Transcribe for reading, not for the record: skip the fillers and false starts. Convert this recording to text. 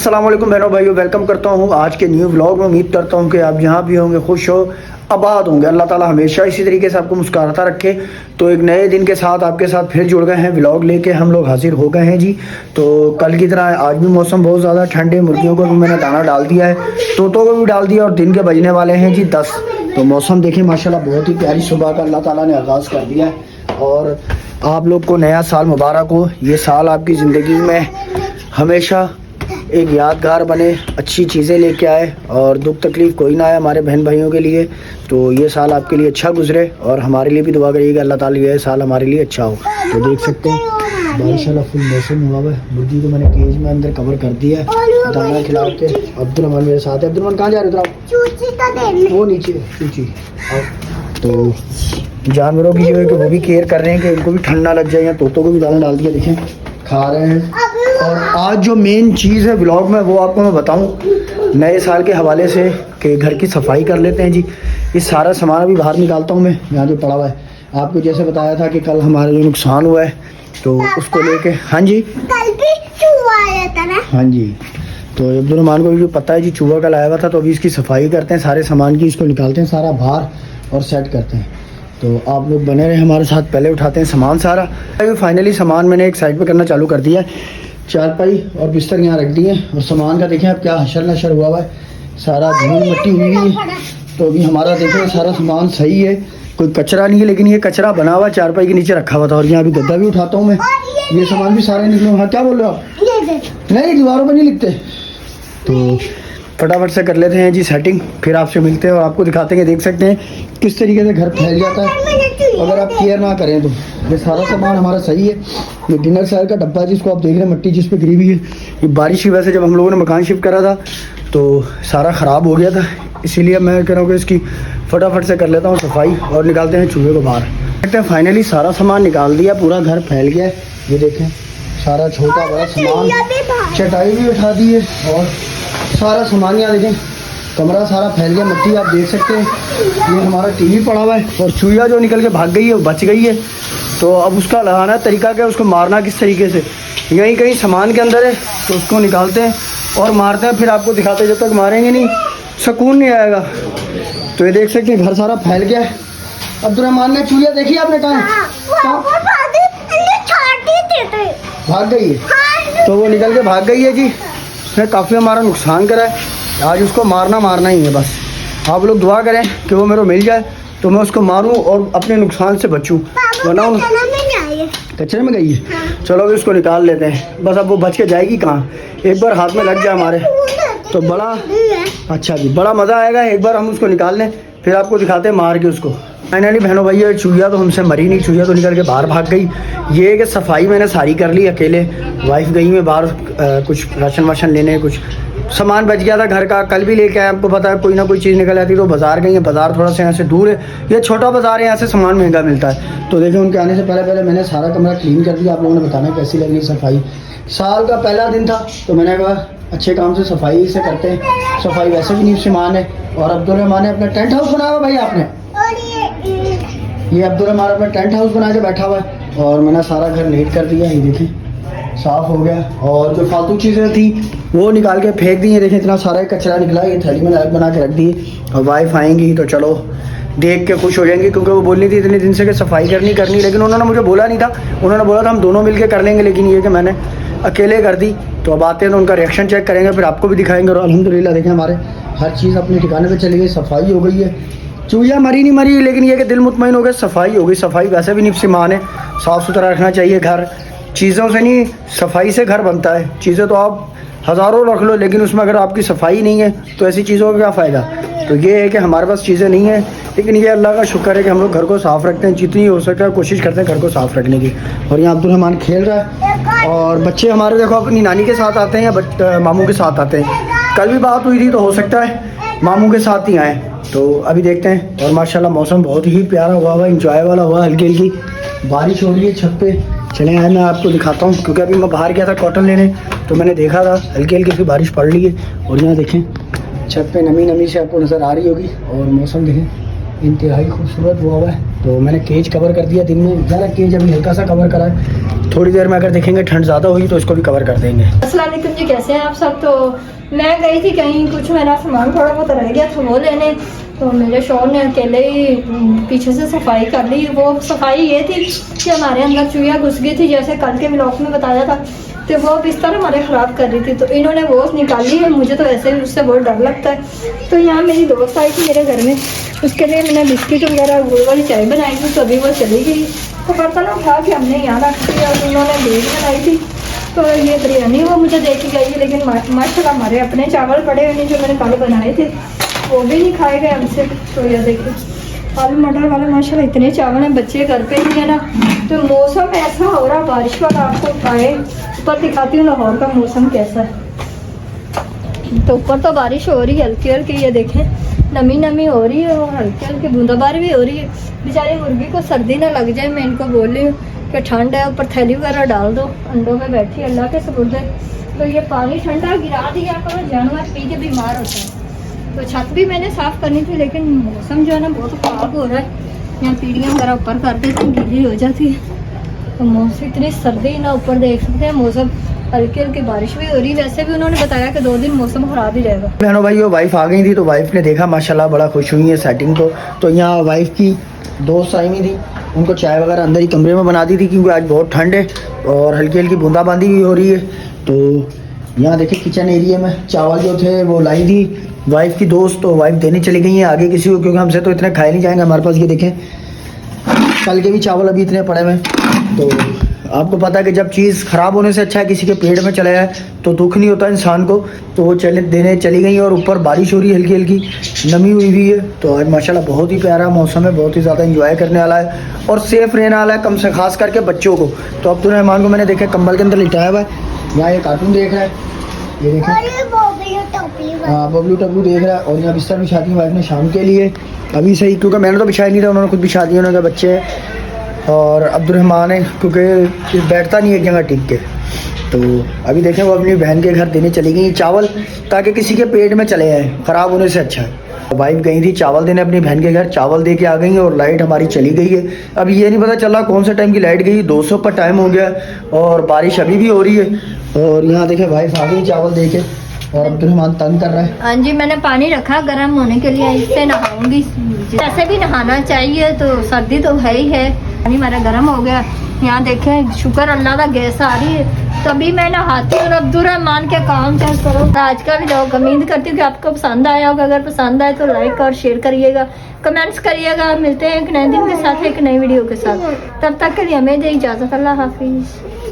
अस्सलाम वालेकुम बहनों भाइयों, वेलकम करता हूँ आज के न्यू व्लॉग में। उम्मीद करता हूँ कि आप यहाँ भी होंगे, खुश हो, आबाद होंगे। अल्लाह ताला हमेशा इसी तरीके से आपको मुस्कुराता रखे। तो एक नए दिन के साथ आपके साथ फिर जुड़ गए हैं, व्लॉग लेके हम लोग हाजिर हो गए हैं जी। तो कल की तरह आज भी मौसम बहुत ज़्यादा ठंड है। मुर्गियों को भी मैंने दाना डाल दिया है, तोतों को भी डाल दिया और दिन के बजने वाले हैं जी 10। तो मौसम देखें माशाल्लाह बहुत ही प्यारी सुबह का अल्लाह ताला ने आगाज़ कर दिया है। और आप लोग को नया साल मुबारक हो। ये साल आपकी ज़िंदगी में हमेशा एक यादगार बने, अच्छी चीज़ें लेके आए और दुख तकलीफ़ कोई ना आए हमारे बहन भाइयों के लिए। तो ये साल आपके लिए अच्छा गुजरे और हमारे लिए भी दुआ करिएगा अल्लाह ताला ये साल हमारे लिए अच्छा हो। तो देख सकते हैं माशाल्लाह फुल मौसम हुआ है। मुर्गी को मैंने केज में अंदर कवर कर दिया है दाना खिला के। अब्दुलरहमान मेरे साथ है। अब्दुलरहमान कहाँ जा रहे हो? वो नीचे चूची। तो जानवरों की जो है कि वो भी केयर कर रहे हैं कि उनको भी ठंड ना लग जाए। या तोतों को भी दाना डाल दिया, देखें खा रहे हैं। और आज जो मेन चीज़ है व्लॉग में वो आपको मैं बताऊं नए साल के हवाले से कि घर की सफाई कर लेते हैं जी। ये सारा सामान अभी बाहर निकालता हूँ मैं, यहाँ जो पड़ा हुआ है। आपको जैसे बताया था कि कल हमारा जो नुकसान हुआ है तो उसको लेके, हाँ जी कल भी चूहा आया था ना। हाँ जी, तो अब्दुलरहमान को भी पता है जी चूहा कल आया हुआ था। तो अभी इसकी सफाई करते हैं, सारे सामान की इसको निकालते हैं सारा बाहर और सेट करते हैं। तो आप लोग बने रहे हमारे साथ, पहले उठाते हैं सामान सारा। फाइनली सामान मैंने एक साइड पे करना चालू कर दिया है। चारपाई और बिस्तर यहाँ रख दिए और सामान का देखें अब क्या हशर नशर हुआ है, सारा धूल मिट्टी हुई है। तो अभी हमारा देखें सारा सामान सही है, कोई कचरा नहीं है। लेकिन ये कचरा बना हुआ चारपाई के नीचे रखा हुआ था। और यहाँ अभी गद्दा भी उठाता हूँ मैं, ये सामान भी सारे निकले। हाँ क्या बोल रहे हो आप? नहीं, दीवारों पर नहीं लिखते। तो फटाफट से कर लेते हैं जी सेटिंग, फिर आपसे मिलते हैं और आपको दिखाते हैं। देख सकते हैं किस तरीके से घर फैल जाता है अगर आप केयर ना करें तो। ये सारा सामान हमारा सही है। ये डिनर सेट का डब्बा जिसको आप देख रहे हैं, मिट्टी जिस पे गिरी हुई है, ये बारिश की वजह से जब हम लोगों ने मकान शिफ्ट करा था तो सारा ख़राब हो गया था। इसीलिए मैं कह रहा हूँ कि इसकी फटाफट से कर लेता हूँ सफाई और निकालते हैं चूहे को बाहर। देखते हैं फाइनली सारा सामान निकाल दिया, पूरा घर फैल गया है। ये देखें सारा छोटा बड़ा सामान, चटाई भी उठा दी है और सारा सामान यहाँ देखें कमरा सारा फैल गया। मिट्टी आप देख सकते हैं। ये हमारा टीवी पड़ा हुआ है और चूहिया जो निकल के भाग गई है बच गई है। तो अब उसका लगाना तरीका क्या है, उसको मारना किस तरीके से, यहीं कहीं सामान के अंदर है तो उसको निकालते हैं और मारते हैं। फिर आपको दिखाते हैं, जब तक मारेंगे नहीं सुकून नहीं आएगा। तो ये देख सकते हैं घर सारा फैल गया है। अब्दुलरहमान ने चूहिया देखी आपने कहाँ भाग गई है? तो वो निकल के भाग गई है जी। उसने काफ़ी हमारा नुकसान करा है। आज उसको मारना ही है बस। आप लोग दुआ करें कि वो मेरे को मिल जाए तो मैं उसको मारूं और अपने नुकसान से बचूं। वरना कचरे में गई है। चलो अभी उसको निकाल लेते हैं बस। अब वो बच के जाएगी कहाँ, एक बार हाथ में लग जाए हमारे तो बड़ा अच्छा जी, बड़ा मज़ा आएगा। एक बार हम उसको निकाल लें फिर आपको दिखाते हैं मार के उसको। फाइनली बहनों भैया चूहिया तो हमसे मरी नहीं, चूहिया तो निकल के बाहर भाग गई। ये कि सफाई मैंने सारी कर ली अकेले। वाइफ गई में बाहर कुछ राशन वाशन लेने, कुछ सामान बच गया था घर का, कल भी लेके आए। आपको पता है कोई ना कोई चीज़ निकल आती तो बाज़ार गई है। बाज़ार थोड़ा सा यहाँ से दूर है, ये छोटा बाज़ार है, यहाँ से सामान महंगा मिलता है। तो देखिए उनके आने से पहले मैंने सारा कमरा क्लीन कर दिया। आप लोगों ने बताना कैसी लग रही सफाई। साल का पहला दिन था तो मैंने कहा अच्छे काम से सफाई से करते हैं। सफाई वैसे भी नहीं सामान है। और अब्दुलरहमान ने अपना टेंट हाउस बनाया हुआ भाई आपने, ये अब्दुलरहमान अपना टेंट हाउस बना के बैठा हुआ है। और मैंने सारा घर नीट कर दिया, ये देखें साफ़ हो गया। और जो फालतू चीज़ें थी वो निकाल के फेंक दी है। देखें इतना सारा कचरा निकला, ये थैली में अलग बना के रख दी। और वाइफ आएंगी तो चलो देख के खुश हो जाएंगी, क्योंकि वो बोल रही थी इतने दिन से कि सफाई करनी। लेकिन उन्होंने मुझे बोला नहीं था, उन्होंने बोला था हम दोनों मिल के कर लेंगे। लेकिन ये कि मैंने अकेले कर दी। तो अब आते हैं तो उनका रिएक्शन चेक करेंगे, फिर आपको भी दिखाएंगे। और अल्हम्दुलिल्लाह देखें हमारे हर चीज़ अपने ठिकाने पे चली गई, सफाई हो गई है। चूहिया मरी नहीं मरी, लेकिन ये कि दिल मुतमईन हो गया, सफाई हो गई। सफाई वैसे भी निफ्स ईमान है, साफ़ सुथरा रखना चाहिए घर। चीज़ों से नहीं, सफाई से घर बनता है। चीज़ें तो आप हज़ारों रख लो, लेकिन उसमें अगर आपकी सफाई नहीं है तो ऐसी चीज़ों का क्या फ़ायदा। तो ये है कि हमारे पास चीज़ें नहीं है, लेकिन ये अल्लाह का शुक्र है कि हम लोग घर को साफ़ रखते हैं। जितनी हो सके कोशिश करते हैं घर को साफ़ रखने की। और यहाँ अब्दुलरहमान खेल रहा है और बच्चे हमारे देखो अपनी नानी के साथ आते हैं या मामू के साथ आते हैं। कल भी बात हुई थी तो हो सकता है मामू के साथ ही आए। तो अभी देखते हैं। और माशाल्लाह मौसम बहुत ही प्यारा हुआ, इंजॉय वाला हुआ। हल्की हल्की बारिश हो रही है छत पे। चले आए मैं आपको दिखाता हूँ, क्योंकि अभी मैं बाहर गया था कॉटन लेने तो मैंने देखा था हल्की हल्की सी बारिश पड़ रही है। और यहाँ देखें छत पे नमी से आपको नज़र आ रही होगी। और मौसम देखें इंतहाई खूबसूरत हुआ है। तो मैंने केज कवर कर दिया दिन में, ज़्यादा केज अभी हल्का सा कवर करा है। थोड़ी देर में अगर देखेंगे ठंड ज़्यादा हुई तो इसको भी कवर कर देंगे। अस्सलाम वालेकुम जी, कैसे हैं आप सब। तो मैं गई थी कहीं, कुछ मेरा सामान थोड़ा बहुत रह गया था वो लेने। तो मेरे शौहर ने अकेले ही पीछे से सफाई कर ली। वो सफाई ये थी कि हमारे अंदर चूहिया घुस गई थी, जैसे कल के व्लॉग में बताया था। तो वो बिस्तर हमारे ख़राब कर रही थी, तो इन्होंने वो निकाली है। मुझे तो वैसे भी उससे बहुत डर लगता है। तो यहाँ मेरी दोस्त आई थी मेरे घर में, उसके लिए मैंने बिस्किट वगैरह गुड़ वाली चाय बनाई थी। तो अभी वो चली गई, तो बर्तन उठा के हमने यहाँ रख दिया और उन्होंने बेग बनाई थी। तो ये बिरयानी वो मुझे दे के गई है, लेकिन माशाल्लाह हमारे अपने चावल पड़े हुए जो मैंने कल बनाए थे वो भी नहीं खाए गए हमसे। तो ये देखिए आलू मटर वाले माशाल्लाह इतने चावल हैं, बच्चे घर पे ही है ना। तो मौसम ऐसा हो रहा बारिश वाला, आपको आए ऊपर दिखाती हूँ लाहौर का मौसम कैसा है। तो ऊपर तो बारिश हो रही है हल्की हल्की, ये देखें नमी नमी हो रही है और हल्की हल्की बूंदाबांदी भी हो रही है। बेचारी मुर्गी को सर्दी ना लग जाए, मैं इनको बोल रही हूँ कि ठंड है, ऊपर थैली वगैरह डाल दो, अंडों में बैठी अल्लाह के सबूत है। तो ये पानी ठंडा गिरा दिया करो, जानवर पी के बीमार होता है। तो छत भी मैंने साफ़ करनी थी, लेकिन मौसम जो है ना बहुत ख़राब हो रहा है। यहाँ पीढ़ियाँ वगैरह ऊपर कर देते हैं, गीली हो जाती है। तो मौसम इतनी सर्दी ना, ऊपर देख सकते हैं मौसम हल्की हल्की बारिश भी हो रही है। वैसे भी उन्होंने बताया कि 2 दिन मौसम ख़राब ही रहेगा। बहनों भाई, वो वाइफ आ गई थी तो वाइफ ने देखा माशाल्लाह बड़ा खुश हुई है सेटिंग को। तो यहाँ वाइफ की दोस्त आई हुई थी, उनको चाय वगैरह अंदर ही कमरे में बना दी थी, क्योंकि आज बहुत ठंड है और हल्की हल्की बूंदाबांदी भी हो रही है। तो यहाँ देखिए किचन एरिया में चावल जो थे वो लाई थी वाइफ की दोस्त, तो वाइफ देने चली गई हैं आगे किसी को, क्योंकि हमसे तो इतने खाए नहीं जाएंगे। हमारे पास ये देखें कल के भी चावल अभी इतने पड़े हुए हैं। तो आपको पता है कि जब चीज़ ख़राब होने से अच्छा है किसी के पेट में चला जाए तो दुख नहीं होता इंसान को। तो वो देने चली गई और ऊपर बारिश हो रही है, हल्की हल्की नमी हुई हुई है। तो आज माशाल्लाह बहुत ही प्यारा मौसम है, बहुत ही ज़्यादा इंजॉय करने वाला है और सेफ़ रहने वाला है, कम से खास करके बच्चों को। तो अब्दुर्रहमान को मैंने देखा कंबल के अंदर लिटाया हुआ है, यहाँ ये कार्टून देख रहा है, ये देखें हाँ बबलू टबलू देख रहा है। और यहाँ बिस्तर बिछा दी वाइफ ने शाम के लिए अभी सही, क्योंकि मैंने तो बिछाया नहीं था, उन्होंने खुद बिछा दिया। उन्होंने कहा बच्चे हैं और अब्दुर्रहमान है, क्योंकि बैठता नहीं एक जगह टिक के। तो अभी देखें वो अपनी बहन के घर देने चली गई चावल, ताकि किसी के पेट में चले जाए, ख़राब होने से अच्छा है। वाइफ गई थी चावल देने अपनी बहन के घर, चावल दे के आ गई और लाइट हमारी चली गई है। अब ये नहीं पता चला कौन से टाइम की लाइट गई, 200 पर टाइम हो गया और बारिश अभी भी हो रही है। और यहाँ देखें वाइफ आ गई चावल दे के और अब्दुर्रहमान तंग कर रहा है। हाँ जी, मैंने पानी रखा गर्म होने के लिए, इससे नहाऊंगी। ऐसे भी नहाना चाहिए, तो सर्दी तो है ही है। पानी मेरा गर्म हो गया। यहाँ देखें शुक्र अल्लाह का गैस आ रही है, तभी मैं नहाती हूँ। अब्दुर्रहमान के काम चेक करो। आज का व्लॉग उम्मीद करती हूँ कि आपको पसंद आया होगा। अगर पसंद आए तो लाइक और शेयर करिएगा, कमेंट्स करिएगा। मिलते हैं एक नए दिन के साथ, एक नई वीडियो के साथ। तब तक के लिए हमें दे इजाज़त। अल्लाह हाफिज़।